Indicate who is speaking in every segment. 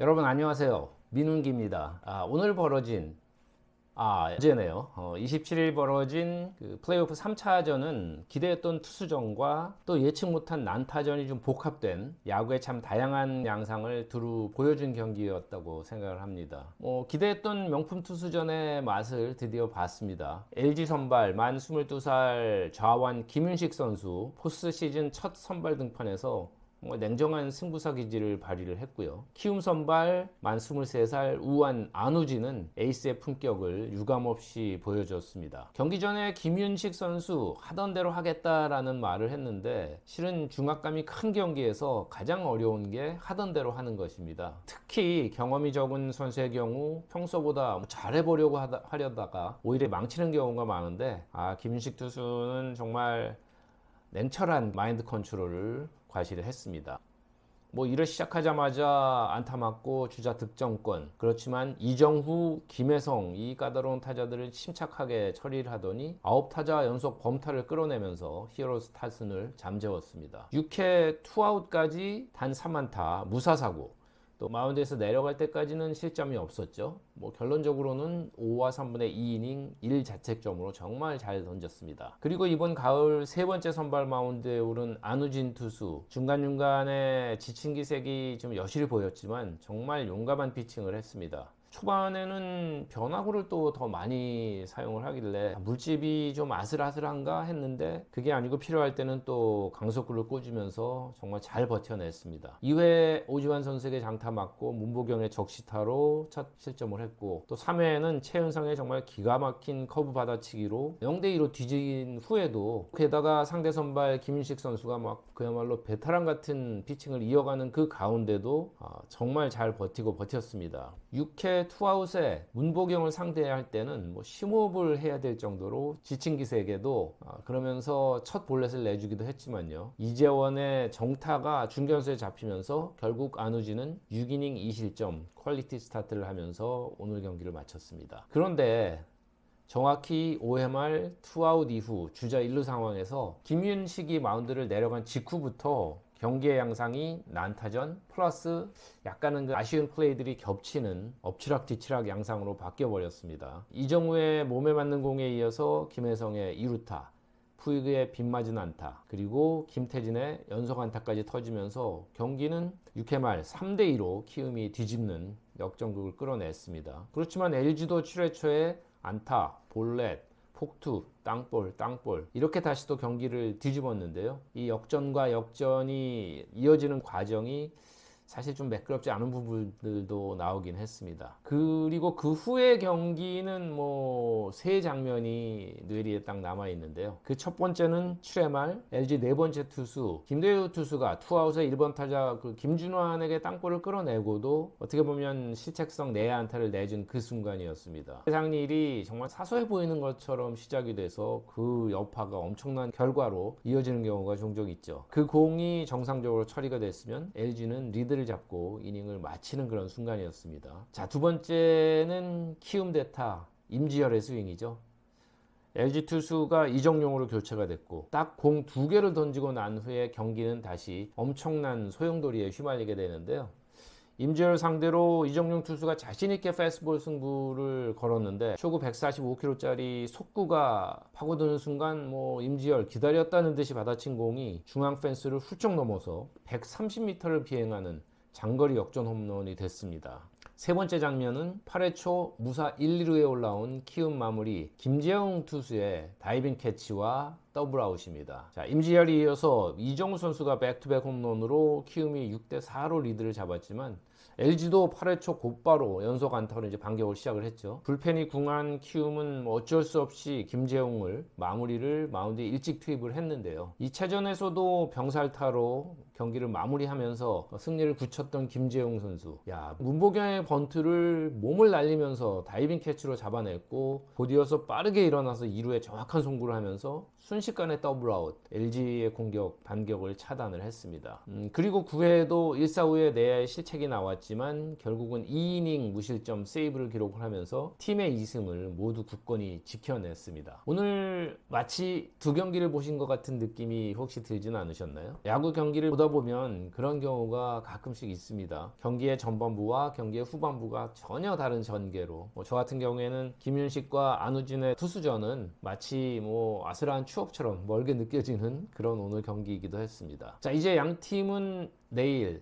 Speaker 1: 여러분 안녕하세요. 민운기입니다. 오늘 벌어진 어제네요. 27일 벌어진 그 플레이오프 3차전은 기대했던 투수전과 또 예측 못한 난타전이 좀 복합된 야구의 참 다양한 양상을 두루 보여준 경기였다고 생각을 합니다. 기대했던 명품 투수전의 맛을 드디어 봤습니다. LG 선발 만 22살 좌완 김윤식 선수 포스트 시즌 첫 선발 등판에서 냉정한 승부사 기질을 발휘를 했고요. 키움 선발 만 23살 우완 안우진은 에이스의 품격을 유감없이 보여줬습니다. 경기 전에 김윤식 선수 하던 대로 하겠다라는 말을 했는데 실은 중압감이 큰 경기에서 가장 어려운 게 하던 대로 하는 것입니다. 특히 경험이 적은 선수의 경우 평소보다 잘해보려고 하려다가 오히려 망치는 경우가 많은데 김윤식 투수는 정말 냉철한 마인드 컨트롤을 과시를 했습니다. 1회 시작하자마자 안타 맞고 주자 득점권, 그렇지만 이정후, 김혜성 이 까다로운 타자들을 침착하게 처리를 하더니 9타자 연속 범타를 끌어내면서 히어로스 타순을 잠재웠습니다. 6회 투아웃까지 단 3안타 무사사고, 또 마운드에서 내려갈 때까지는 실점이 없었죠. 결론적으로는 5와 3분의 2이닝 1자책점으로 정말 잘 던졌습니다. 그리고 이번 가을 세 번째 선발 마운드에 오른 안우진 투수, 중간중간에 지친 기색이 좀 여실히 보였지만 정말 용감한 피칭을 했습니다. 초반에는 변화구를 또 더 많이 사용을 하길래 물집이 좀 아슬아슬한가 했는데 그게 아니고 필요할 때는 또 강속구를 꽂으면서 정말 잘 버텨냈습니다. 2회 오지환 선수에게 장타 맞고 문보경의 적시타로 첫 실점을 했고, 또 3회에는 최은성의 정말 기가 막힌 커브 받아치기로 0대2로 뒤진 후에도, 게다가 상대 선발 김윤식 선수가 그야말로 베테랑 같은 피칭을 이어가는 그 가운데도 정말 잘 버텼습니다. 6회 투아웃에 문보경을 상대할 때는 심호흡을 해야 될 정도로 지친 기색에도 그러면서 첫 볼넷을 내주기도 했지만요, 이재원의 정타가 중견수에 잡히면서 결국 안우진은 6이닝 2실점 퀄리티 스타트를 하면서 오늘 경기를 마쳤습니다. 그런데 정확히 5회 말 투아웃 이후 주자 1루 상황에서 김윤식이 마운드를 내려간 직후부터 경기의 양상이 난타전 플러스 약간은 아쉬운 플레이들이 겹치는 엎치락뒤치락 양상으로 바뀌어버렸습니다. 이정우의 몸에 맞는 공에 이어서 김혜성의 2루타, 푸이그의 빗맞은 안타, 그리고 김태진의 연속 안타까지 터지면서 경기는 6회 말 3대2로 키움이 뒤집는 역전극을 끌어냈습니다. 그렇지만 LG도 7회 초에 안타, 볼넷, 폭투, 땅볼 이렇게 다시 또 경기를 뒤집었는데요. 이 역전과 역전이 이어지는 과정이 사실 좀 매끄럽지 않은 부분들도 나오긴 했습니다. 그리고 그 후의 경기는 세 장면이 뇌리에 딱 남아있는데요. 그 첫 번째는 7회 말 LG 네 번째 투수 김대우 투수가 투아웃에 1번 타자 김준환에게 땅볼을 끌어내고도 어떻게 보면 실책성 내야 안타를 내준 그 순간이었습니다. 세상 일이 정말 사소해 보이는 것처럼 시작이 돼서 그 여파가 엄청난 결과로 이어지는 경우가 종종 있죠. 그 공이 정상적으로 처리가 됐으면 LG는 리드를 잡고 이닝을 마치는 그런 순간이었습니다. 자, 두 번째는 키움 대타 임지열의 스윙이죠. LG 투수가 이정용으로 교체가 됐고 딱 공 2개를 던지고 난 후에 경기는 다시 엄청난 소용돌이에 휘말리게 되는데요. 임지열 상대로 이정용 투수가 자신있게 패스트볼 승부를 걸었는데 초구 145km짜리 속구가 파고드는 순간 임지열 기다렸다는 듯이 받아친 공이 중앙 펜스를 훌쩍 넘어서 130m를 비행하는 장거리 역전 홈런이 됐습니다. 세 번째 장면은 8회 초 무사 1, 2루에 올라온 키움 마무리 김재웅 투수의 다이빙 캐치와 더블아웃입니다. 자, 임지열이 이어서 이정우 선수가 백투백 홈런으로 키움이 6대4로 리드를 잡았지만 LG도 8회 초 곧바로 연속 안타로 반격을 시작을 했죠. 불펜이 궁한 키움은 어쩔 수 없이 김재웅을 마무리를 마운드에 일찍 투입을 했는데요. 2차전에서도 병살타로 경기를 마무리하면서 승리를 굳혔던 김재웅 선수, 문보경의 번트를 몸을 날리면서 다이빙 캐치로 잡아냈고 곧이어서 빠르게 일어나서 2루에 정확한 송구를 하면서 순식간에 더블아웃, LG의 공격 반격을 차단을 했습니다. 그리고 9회에도 1사 후에 내야의 실책이 나왔지만 결국은 2이닝 무실점 세이브를 기록을 하면서 팀의 2승을 모두 굳건히 지켜냈습니다. 오늘 마치 두 경기를 보신 것 같은 느낌이 혹시 들지는 않으셨나요? 야구 경기를 보다 보면 그런 경우가 가끔씩 있습니다. 경기의 전반부와 경기의 후반부가 전혀 다른 전개로, 저 같은 경우에는 김윤식과 안우진의 투수전은 마치 아슬한 추억처럼 멀게 느껴지는 그런 오늘 경기이기도 했습니다. 자, 이제 양 팀은 내일,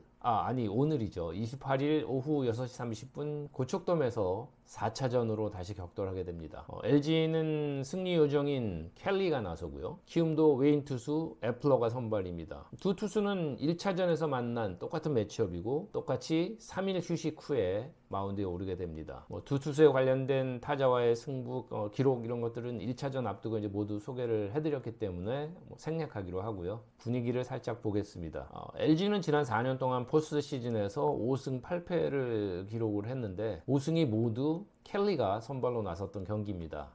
Speaker 1: 오늘이죠. 28일 오후 6시 30분 고척돔에서 4차전으로 다시 격돌하게 됩니다. LG는 승리 요정인 켈리가 나서고요. 키움도 외인 투수 애플러가 선발입니다. 두 투수는 1차전에서 만난 똑같은 매치업이고 똑같이 3일 휴식 후에 마운드에 오르게 됩니다. 두 투수에 관련된 타자와의 승부 기록 이런 것들은 1차전 앞두고 이제 모두 소개를 해드렸기 때문에 생략하기로 하고요. 분위기를 살짝 보겠습니다. LG는 지난 4년 동안 포스트 시즌에서 5승 8패를 기록을 했는데 5승이 모두 켈리가 선발로 나섰던 경기입니다.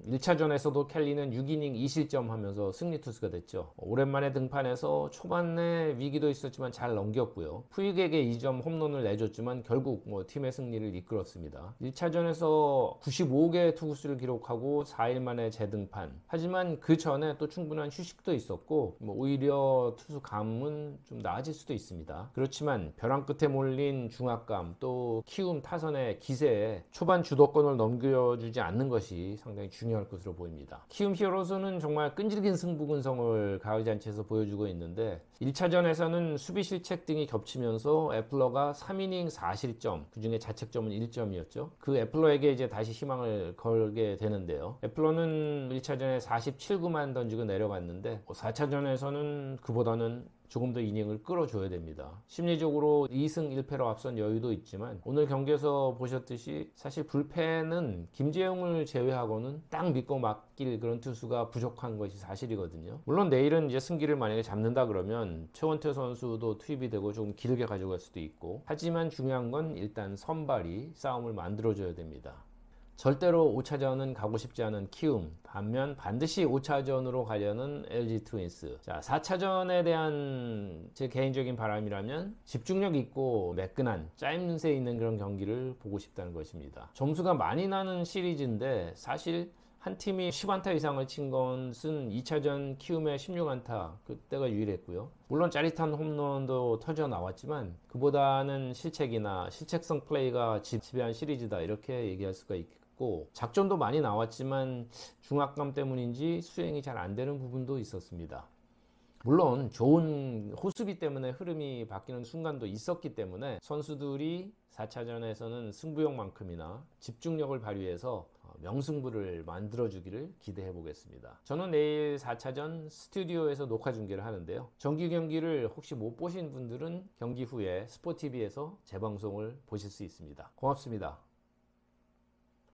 Speaker 1: 1차전에서도 켈리는 6이닝 2실점 하면서 승리 투수가 됐죠. 오랜만에 등판해서 초반에 위기도 있었지만 잘 넘겼고요. 푸익에게 2점 홈런을 내줬지만 결국 팀의 승리를 이끌었습니다. 1차전에서 95개의 투구수를 기록하고 4일 만에 재등판. 하지만 그 전에 또 충분한 휴식도 있었고 오히려 투수 감은 좀 나아질 수도 있습니다. 그렇지만 벼랑 끝에 몰린 중압감 또 키움 타선의 기세에 초반 주도권을 넘겨주지 않는 것이 상당히 중요할 것으로 보입니다. 키움 히어로즈는 정말 끈질긴 승부 근성을 가을잔치에서 보여주고 있는데 1차전에서는 수비 실책 등이 겹치면서 애플러가 3이닝 4실점, 그중에 자책점은 1점이었죠. 그 애플러에게 이제 다시 희망을 걸게 되는데요. 애플러는 1차전에 47구만 던지고 내려갔는데 4차전에서는 그보다는 조금 더 이닝을 끌어줘야 됩니다. 심리적으로 2승 1패로 앞선 여유도 있지만 오늘 경기에서 보셨듯이 사실 불펜은 김재용을 제외하고는 딱 믿고 맡길 그런 투수가 부족한 것이 사실이거든요. 물론 내일은 이제 승기를 만약에 잡는다 그러면 최원태 선수도 투입이 되고 조금 길게 가져갈 수도 있고, 하지만 중요한 건 일단 선발이 싸움을 만들어줘야 됩니다. 절대로 5차전은 가고 싶지 않은 키움, 반면 반드시 5차전으로 가려는 LG 트윈스. 자, 4차전에 대한 제 개인적인 바람이라면 집중력 있고 매끈한 짜임새 있는 그런 경기를 보고 싶다는 것입니다. 점수가 많이 나는 시리즈인데 사실 한 팀이 10안타 이상을 친 것은 2차전 키움의 16안타, 그때가 유일했고요. 물론 짜릿한 홈런도 터져 나왔지만 그보다는 실책이나 실책성 플레이가 지배한 시리즈다, 이렇게 얘기할 수가 있겠고, 작전도 많이 나왔지만 중압감 때문인지 수행이 잘 안 되는 부분도 있었습니다. 물론 좋은 호수비 때문에 흐름이 바뀌는 순간도 있었기 때문에 선수들이 4차전에서는 승부욕만큼이나 집중력을 발휘해서 명승부를 만들어주기를 기대해 보겠습니다. 저는 내일 4차전 스튜디오에서 녹화 중계를 하는데요. 정규 경기를 혹시 못 보신 분들은 경기 후에 스포티비에서 재방송을 보실 수 있습니다. 고맙습니다.